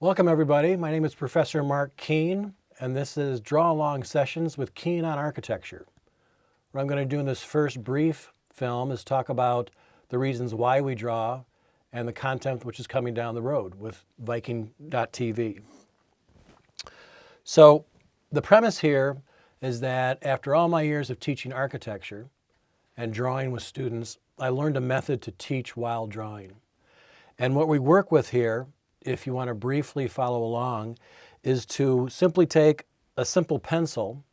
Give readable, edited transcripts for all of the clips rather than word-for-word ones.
Welcome everybody. My name is Professor Mark Keane, and this is Draw Along Sessions with Keane on Architecture. What I'm going to do in this first brief film is talk about the reasons why we draw and the content which is coming down the road with Viking.TV. So the premise here is that after all my years of teaching architecture and drawing with students, I learned a method to teach while drawing. And what we work with here, if you want to briefly follow along, is to simply take a simple pencil,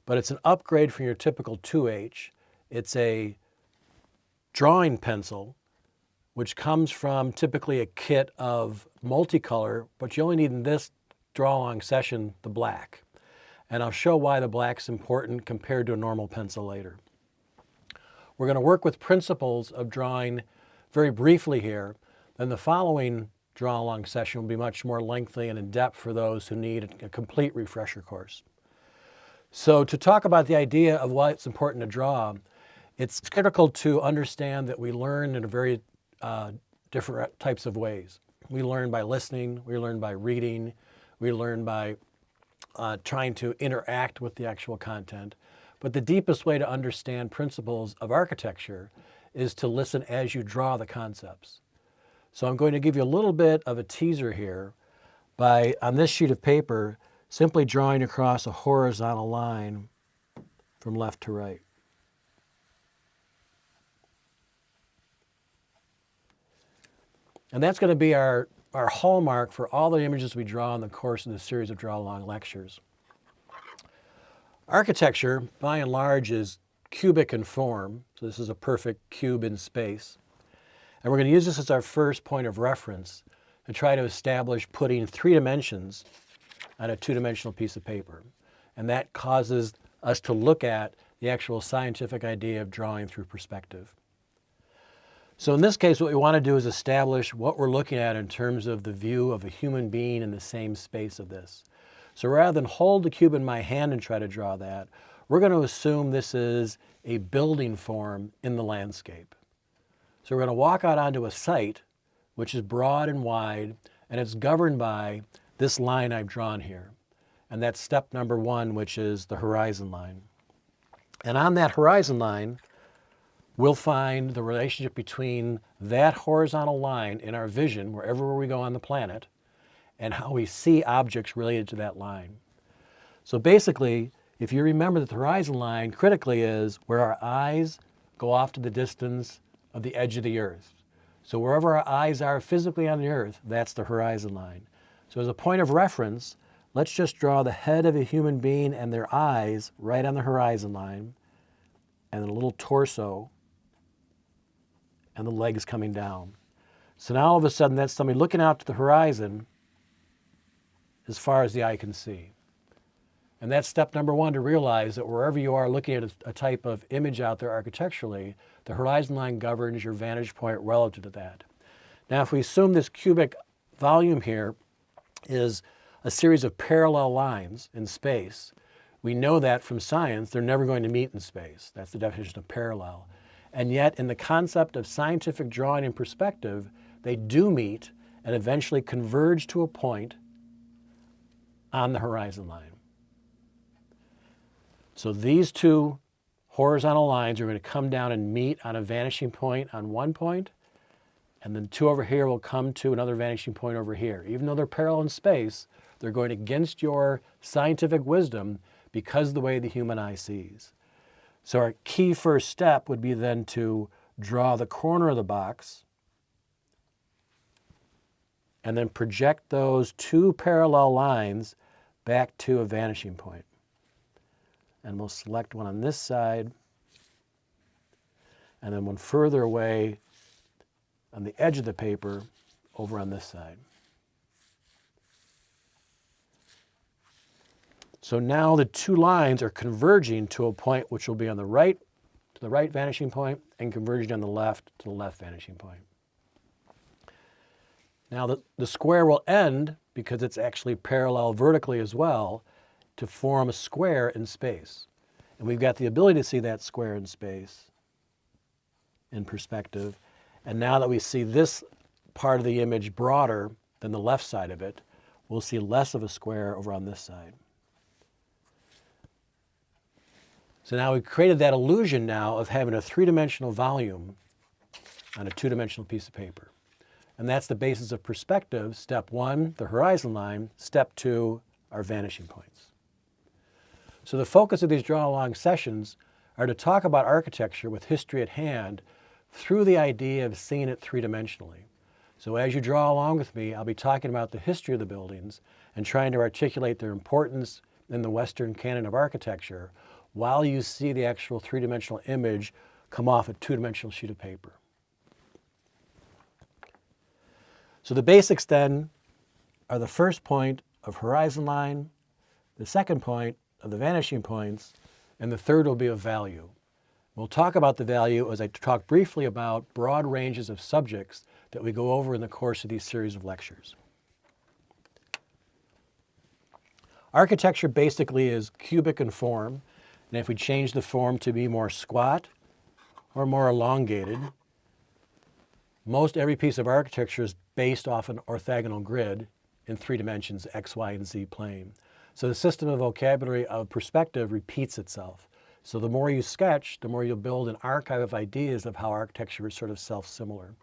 but it's an upgrade from your typical 2H. It's a drawing pencil, which comes from typically a kit of multicolor, but you only need in this draw along session the black. And I'll show why the black's important compared to a normal pencil later. We're going to work with principles of drawing very briefly here. Then the following draw along session will be much more lengthy and in depth for those who need a complete refresher course. So to talk about the idea of why it's important to draw, it's critical to understand that we learn in a very different types of ways. We learn by listening, we learn by reading, we learn by trying to interact with the actual content. But the deepest way to understand principles of architecture is to listen as you draw the concepts. So I'm going to give you a little bit of a teaser here by, on this sheet of paper, simply drawing across a horizontal line from left to right. And that's going to be our hallmark for all the images we draw in the course of this series of Draw Along lectures. Architecture, by and large, is cubic in form. So this is a perfect cube in space. And we're going to use this as our first point of reference to try to establish putting 3 dimensions on a 2-dimensional piece of paper. And that causes us to look at the actual scientific idea of drawing through perspective. So in this case, what we want to do is establish what we're looking at in terms of the view of a human being in the same space of this. So rather than hold the cube in my hand and try to draw that, we're going to assume this is a building form in the landscape. So we're going to walk out onto a site which is broad and wide, and it's governed by this line I've drawn here. And that's step number 1, which is the horizon line. And on that horizon line, we'll find the relationship between that horizontal line in our vision, wherever we go on the planet, and how we see objects related to that line. So basically, if you remember that the horizon line critically is where our eyes go off to the distance of the edge of the earth. So wherever our eyes are physically on the earth, that's the horizon line. So as a point of reference, let's just draw the head of a human being and their eyes right on the horizon line, and a little torso, and the legs coming down. So now all of a sudden that's somebody looking out to the horizon as far as the eye can see. And that's step number 1, to realize that wherever you are looking at a type of image out there architecturally, the horizon line governs your vantage point relative to that. Now, if we assume this cubic volume here is a series of parallel lines in space, we know that from science they're never going to meet in space. That's the definition of parallel. And yet, in the concept of scientific drawing and perspective, they do meet and eventually converge to a point on the horizon line. So these 2 horizontal lines are going to come down and meet on a vanishing point on one point, and then 2 over here will come to another vanishing point over here. Even though they're parallel in space, they're going against your scientific wisdom because of the way the human eye sees. So our key first step would be then to draw the corner of the box and then project those 2 parallel lines back to a vanishing point. And we'll select one on this side, and then one further away on the edge of the paper over on this side. So now the 2 lines are converging to a point which will be on the right, to the right vanishing point, and converging on the left to the left vanishing point. Now the square will end, because it's actually parallel vertically as well, to form a square in space. And we've got the ability to see that square in space, in perspective. And now that we see this part of the image broader than the left side of it, we'll see less of a square over on this side. So now we've created that illusion now of having a three-dimensional volume on a two-dimensional piece of paper. And that's the basis of perspective. Step one, the horizon line. Step two, our vanishing points. So the focus of these draw along sessions are to talk about architecture with history at hand through the idea of seeing it three-dimensionally. So as you draw along with me, I'll be talking about the history of the buildings and trying to articulate their importance in the Western canon of architecture while you see the actual three-dimensional image come off a two-dimensional sheet of paper. So the basics then are the first point of horizon line, the second point of the vanishing points, and the third will be of value. We'll talk about the value as I talk briefly about broad ranges of subjects that we go over in the course of these series of lectures. Architecture basically is cubic in form, and if we change the form to be more squat or more elongated, most every piece of architecture is based off an orthogonal grid in three dimensions, X, Y, and Z plane. So the system of vocabulary of perspective repeats itself. So the more you sketch, the more you'll build an archive of ideas of how architecture is sort of self-similar.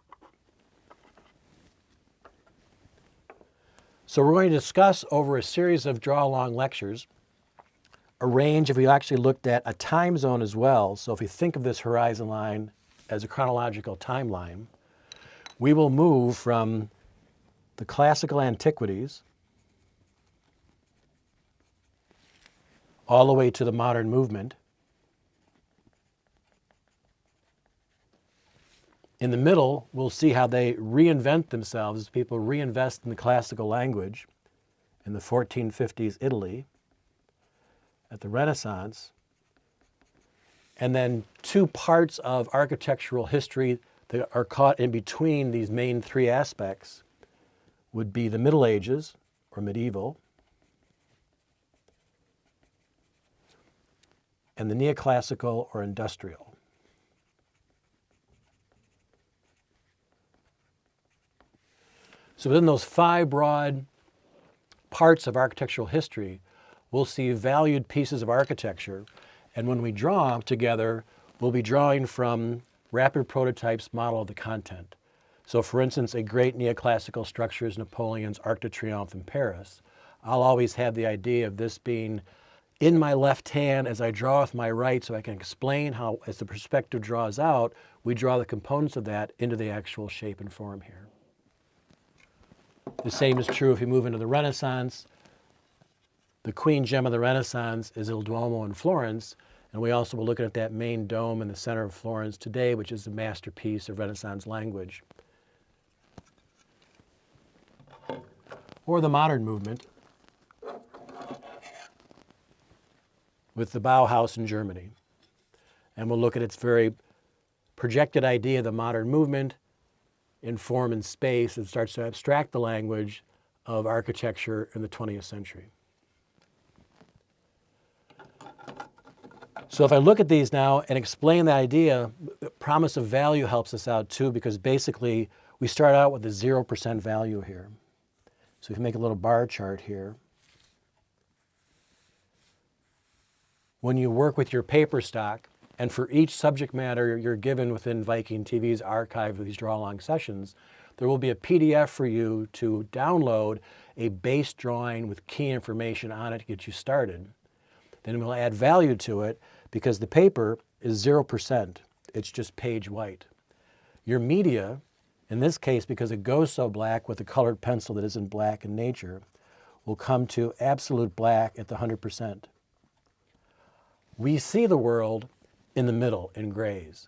So we're going to discuss over a series of draw-along lectures a range, if we actually looked at a time zone as well. So if we think of this horizon line as a chronological timeline, we will move from the classical antiquities all the way to the modern movement. In the middle, we'll see how they reinvent themselves as people reinvest in the classical language in the 1450s Italy, at the Renaissance, and then two parts of architectural history that are caught in between these main three aspects would be the Middle Ages, or medieval, and the neoclassical, or industrial. So within those five broad parts of architectural history, we'll see valued pieces of architecture, and when we draw together, we'll be drawing from rapid prototypes model of the content. So for instance, a great neoclassical structure is Napoleon's Arc de Triomphe in Paris. I'll always have the idea of this being in my left hand as I draw with my right, so I can explain how, as the perspective draws out, we draw the components of that into the actual shape and form here. The same is true if you move into the Renaissance. The queen gem of the Renaissance is Il Duomo in Florence, and we also will look at that main dome in the center of Florence today, which is the masterpiece of Renaissance language. Or the modern movement with the Bauhaus in Germany. And we'll look at its very projected idea of the modern movement in form and space that starts to abstract the language of architecture in the 20th century. So if I look at these now and explain the idea, the promise of value helps us out too, because basically we start out with a 0% value here. So if you make a little bar chart here, when you work with your paper stock, and for each subject matter you're given within Viking.TV's archive of these draw-along sessions, there will be a PDF for you to download a base drawing with key information on it to get you started. Then we'll add value to it because the paper is 0%. It's just page white. Your media, in this case, because it goes so black with a colored pencil that isn't black in nature, will come to absolute black at the 100%. We see the world in the middle in grays.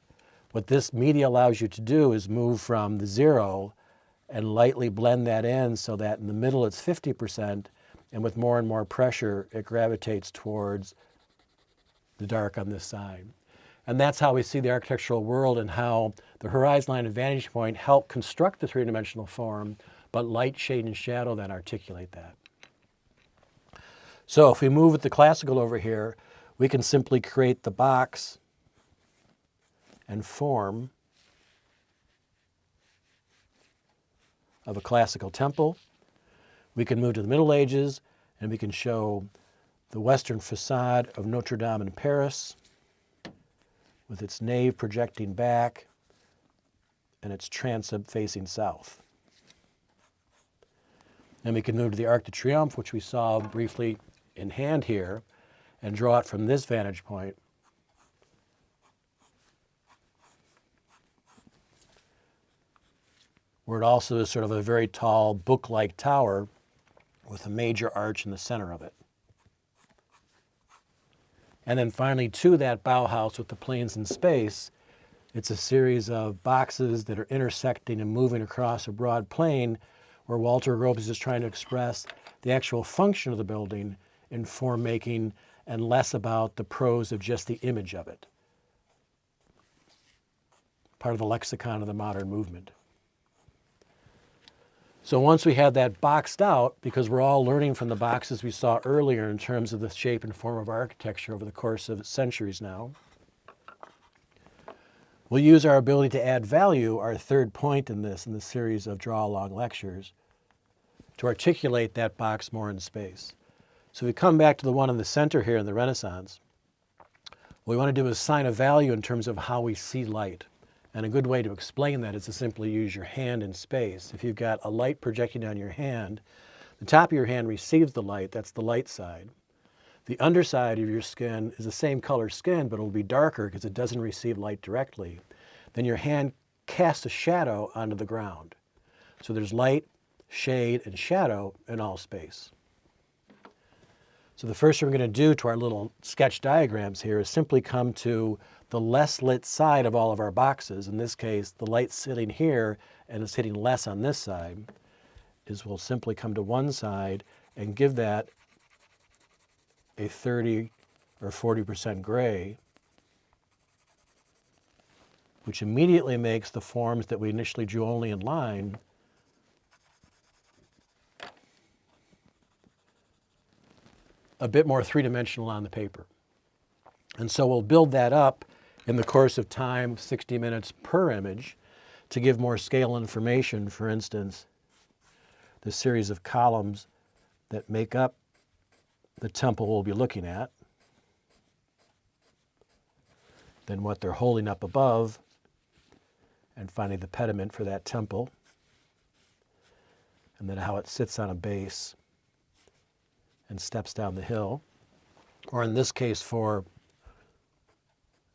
What this media allows you to do is move from the 0 and lightly blend that in so that in the middle it's 50%, and with more and more pressure it gravitates towards the dark on this side. And that's how we see the architectural world, and how the horizon line and vantage point help construct the three-dimensional form, but light, shade, and shadow then articulate that. So if we move with the classical over here, we can simply create the box and form of a classical temple. We can move to the Middle Ages, and we can show the western facade of Notre Dame in Paris with its nave projecting back and its transept facing south. And we can move to the Arc de Triomphe, which we saw briefly in hand here, and draw it from this vantage point. Where it also is sort of a very tall, book-like tower with a major arch in the center of it. And then finally, to that Bauhaus with the planes in space, it's a series of boxes that are intersecting and moving across a broad plane where Walter Gropius is just trying to express the actual function of the building in form making and less about the prose of just the image of it. Part of the lexicon of the modern movement. So once we have that boxed out, because we're all learning from the boxes we saw earlier in terms of the shape and form of architecture over the course of centuries now, we'll use our ability to add value, our third point in the series of draw-along lectures, to articulate that box more in space. So we come back to the one in the center here in the Renaissance. What we want to do is assign a value in terms of how we see light. And a good way to explain that is to simply use your hand in space. If you've got a light projecting down your hand, the top of your hand receives the light, that's the light side. The underside of your skin is the same color skin, but it'll be darker because it doesn't receive light directly. Then your hand casts a shadow onto the ground. So there's light, shade, and shadow in all space. So the first thing we're going to do to our little sketch diagrams here is simply come to the less lit side of all of our boxes. In this case, the light's sitting here and it's hitting less on this side. Is we'll simply come to one side and give that a 30 or 40% gray, which immediately makes the forms that we initially drew only in line a bit more three-dimensional on the paper. And so we'll build that up in the course of time, 60 minutes per image, to give more scale information. For instance, the series of columns that make up the temple we'll be looking at, then what they're holding up above, and finally the pediment for that temple, and then how it sits on a base and steps down the hill. Or in this case for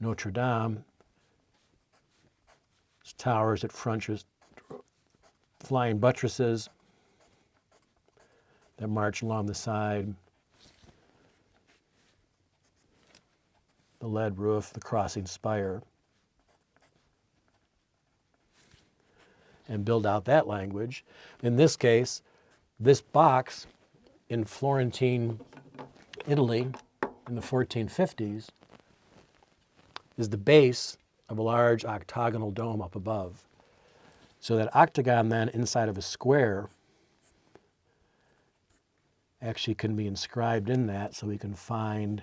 Notre Dame, it's towers at fronts, flying buttresses that march along the side, the lead roof, the crossing spire, and build out that language. In this case, this box in Florentine, Italy, in the 1450s, is the base of a large octagonal dome up above. So that octagon then inside of a square actually can be inscribed in that, so we can find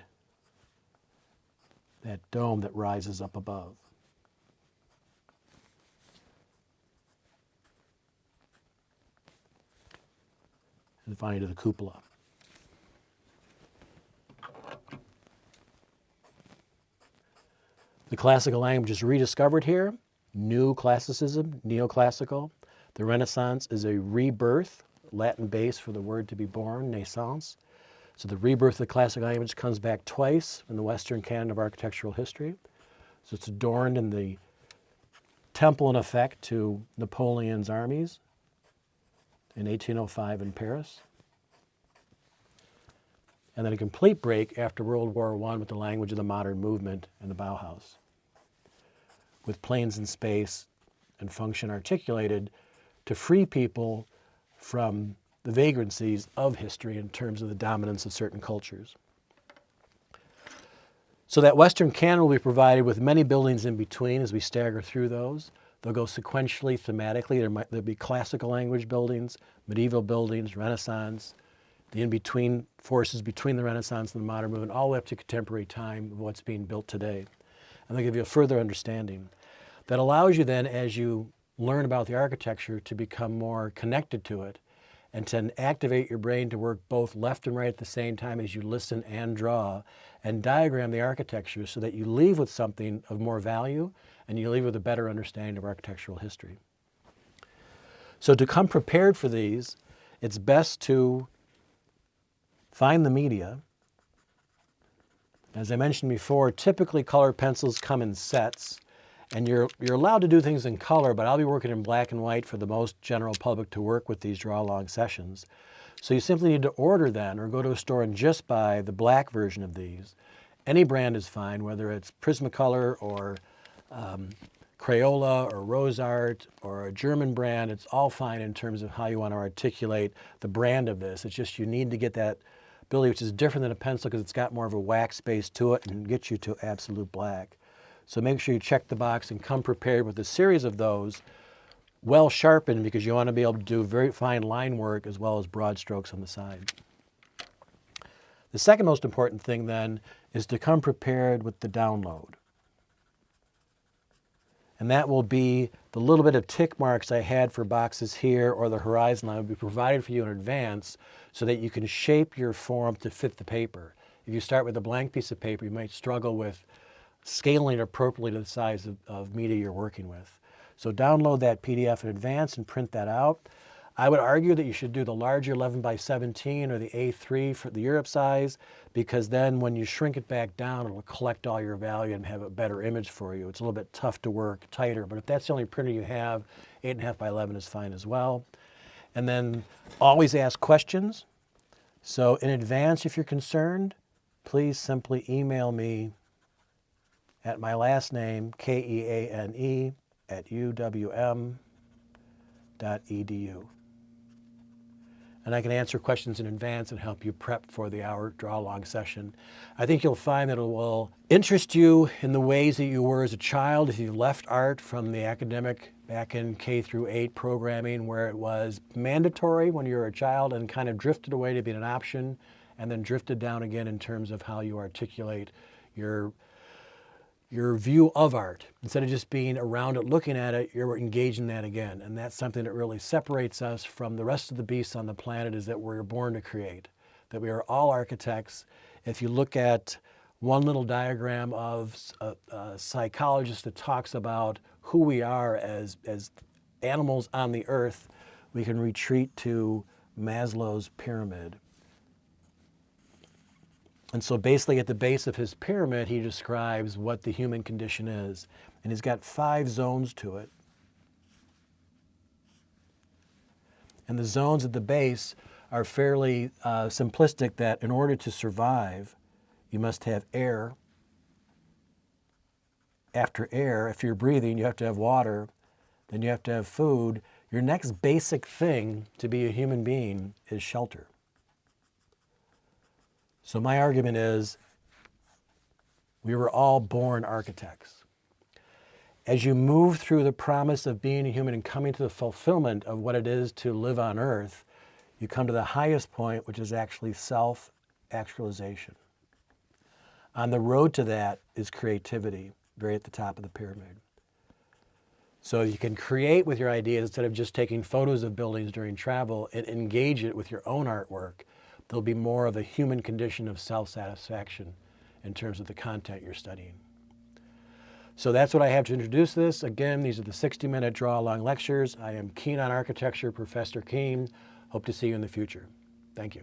that dome that rises up above. And finally to the cupola. The classical language is rediscovered here. New classicism, neoclassical. The Renaissance is a rebirth, Latin base for the word to be born, naissance. So the rebirth of the classical language comes back twice in the Western canon of architectural history. So it's adorned in the temple in effect to Napoleon's armies in 1805 in Paris. And then a complete break after World War I with the language of the modern movement and the Bauhaus, with planes in space and function articulated to free people from the vagrancies of history in terms of the dominance of certain cultures. So that Western canon will be provided with many buildings in between as we stagger through those. They'll go sequentially, thematically. There'll be classical language buildings, medieval buildings, Renaissance, the in-between forces between the Renaissance and the modern movement, all the way up to contemporary time of what's being built today. And they'll give you a further understanding that allows you then, as you learn about the architecture, to become more connected to it and to activate your brain to work both left and right at the same time as you listen and draw and diagram the architecture so that you leave with something of more value and you leave with a better understanding of architectural history. So to come prepared for these, it's best to find the media. As I mentioned before, typically colored pencils come in sets, and you're allowed to do things in color, but I'll be working in black and white for the most general public to work with these draw-along sessions. So you simply need to order then or go to a store and just buy the black version of these. Any brand is fine, whether it's Prismacolor or Crayola or Rose Art or a German brand. It's all fine in terms of how you want to articulate the brand of this. It's just you need to get that ability, which is different than a pencil because it's got more of a wax base to it and get you to absolute black. So make sure you check the box and come prepared with a series of those, well sharpened, because you want to be able to do very fine line work as well as broad strokes on the side. The second most important thing then is to come prepared with the download. And that will be the little bit of tick marks I had for boxes here or the horizon line will be provided for you in advance so that you can shape your form to fit the paper. If you start with a blank piece of paper, you might struggle with scaling it appropriately to the size of media you're working with. So download that PDF in advance and print that out. I would argue that you should do the larger 11 by 17 or the A3 for the Europe size, because then when you shrink it back down, it'll collect all your value and have a better image for you. It's a little bit tough to work tighter, but if that's the only printer you have, 8.5 by 11 is fine as well. And then always ask questions. So in advance, if you're concerned, please simply email me at my last name, Keane, at uwm.edu. And I can answer questions in advance and help you prep for the hour draw-along session. I think you'll find that it will interest you in the ways that you were as a child if you left art from the academic back in K through 8 programming, where it was mandatory when you were a child and kind of drifted away to being an option and then drifted down again in terms of how you articulate your view of art. Instead of just being around it, looking at it, you're engaged in that again. And that's something that really separates us from the rest of the beasts on the planet, is that we're born to create, that we are all architects. If you look at one little diagram of a psychologist that talks about who we are as animals on the earth, we can retreat to Maslow's pyramid. And so basically at the base of his pyramid, he describes what the human condition is. And he's got 5 zones to it. And the zones at the base are fairly simplistic, that in order to survive, you must have air. After air, if you're breathing, you have to have water. Then you have to have food. Your next basic thing to be a human being is shelter. So my argument is, we were all born architects. As you move through the promise of being a human and coming to the fulfillment of what it is to live on earth, you come to the highest point, which is actually self-actualization. On the road to that is creativity, very at the top of the pyramid. So you can create with your ideas instead of just taking photos of buildings during travel, and engage it with your own artwork. There'll be more of a human condition of self-satisfaction in terms of the content you're studying. So that's what I have to introduce this. Again, these are the 60-minute draw-along lectures. I am Keen on Architecture, Professor Keane. Hope to see you in the future. Thank you.